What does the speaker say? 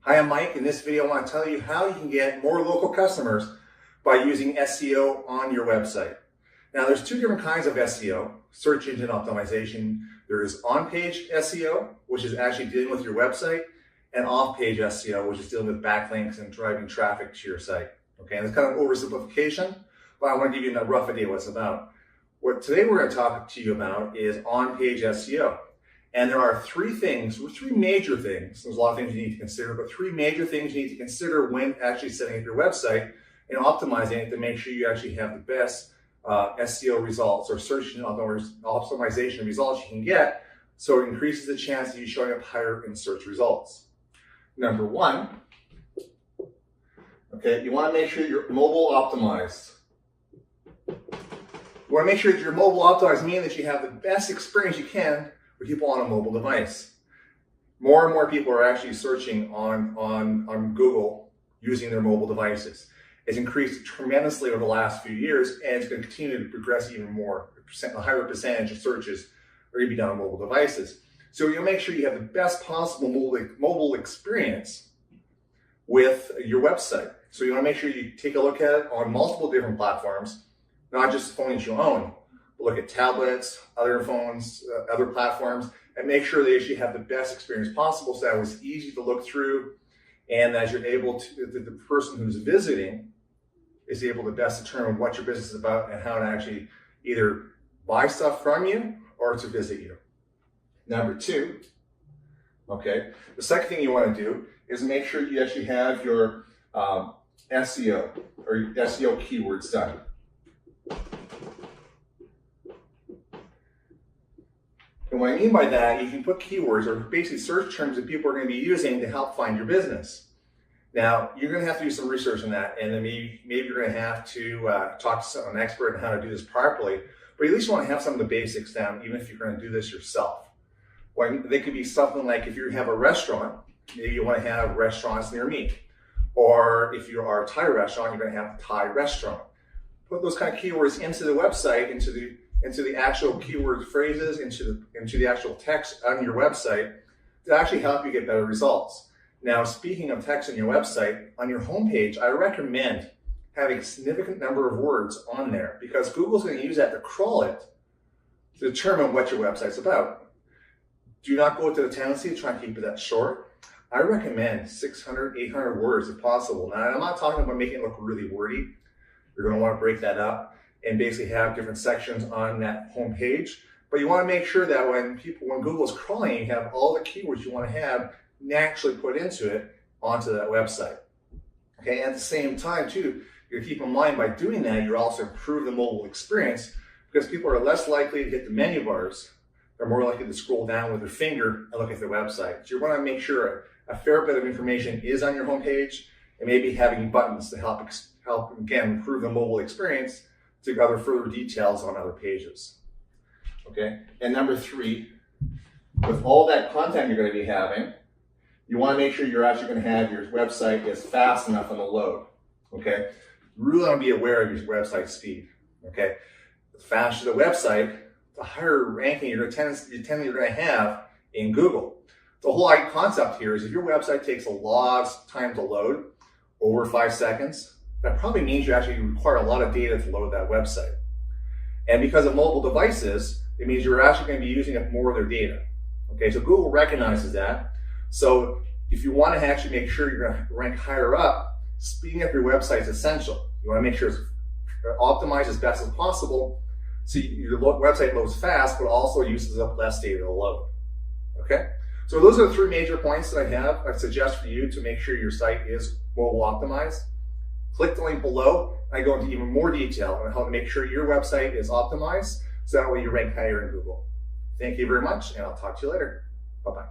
Hi, I'm Mike. In this video, I want to tell you how you can get more local customers by using SEO on your website. Now, there's two different kinds of SEO, search engine optimization. There is on-page SEO, which is actually dealing with your website, and off-page SEO, which is dealing with backlinks and driving traffic to your site. Okay, and it's kind of oversimplification, but I want to give you a rough idea what it's about. What today we're going to talk to you about is on-page SEO. And there are three major things. There's a lot of things you need to consider, but three major things you need to consider when actually setting up your website and optimizing it to make sure you actually have the best SEO results or search engine optimization results you can get, so it increases the chance of you showing up higher in search results. Number one, okay, you want to make sure you're mobile optimized. You want to make sure that you're mobile optimized, meaning that you have the best experience you can with people on a mobile device. More and more people are actually searching on Google using their mobile devices. It's increased tremendously over the last few years, and it's going to continue to progress even more. A higher percentage of searches are going to be done on mobile devices. So you'll make sure you have the best possible mobile experience with your website. So you want to make sure you take a look at it on multiple different platforms, not just phones you own. Look at tablets, other phones, other platforms, and make sure they actually have the best experience possible so that it's easy to look through, and that you're able to, the person who's visiting is able to best determine what your business is about and how to actually either buy stuff from you or to visit you. Number two, okay, the second thing you want to do is make sure you actually have your SEO or your SEO keywords done. And what I mean by that, you can put keywords or basically search terms that people are going to be using to help find your business. Now, you're going to have to do some research on that, and then maybe you're going to have to talk to an expert on how to do this properly, but at least you want to have some of the basics down, even if you're going to do this yourself. They could be something like, if you have a restaurant, maybe you want to have restaurants near me. Or if you are a Thai restaurant, you're going to have a Thai restaurant. Put those kind of keywords into the website, into the actual keyword phrases, into the actual text on your website to actually help you get better results. Now, speaking of text on your website, on your homepage, I recommend having a significant number of words on there, because Google's going to use that to crawl it to determine what your website's about. Do not go to the tendency to try and keep it that short. I recommend 600, 800 words if possible. Now, I'm not talking about making it look really wordy. You're going to want to break that up and basically have different sections on that home page. But you want to make sure that when Google's crawling, you have all the keywords you want to have naturally put into it onto that website. Okay, and at the same time too, you keep in mind by doing that, you're also improving the mobile experience, because people are less likely to hit the menu bars. They're more likely to scroll down with their finger and look at their website. So you want to make sure a fair bit of information is on your homepage, and maybe having buttons to help again improve the mobile experience to gather further details on other pages. Okay, and number three, with all that content you're going to be having, you want to make sure you're actually going to have your website is fast enough on the load. Okay, you really want to be aware of your website speed. Okay, the faster the website, the higher ranking you're going to have in Google. The whole concept here is if your website takes a lot of time to load, over 5 seconds, that probably means you actually require a lot of data to load that website. And because of mobile devices, it means you're actually going to be using up more of their data. Okay, so Google recognizes that. So if you want to actually make sure you're going to rank higher up, speeding up your website is essential. You want to make sure it's optimized as best as possible, so your website loads fast, but also uses up less data to load. Okay, so those are the three major points that I suggest for you to make sure your site is mobile optimized. Click the link below. I go into even more detail on how to make sure your website is optimized, so that way you rank higher in Google. Thank you very much, and I'll talk to you later. Bye-bye.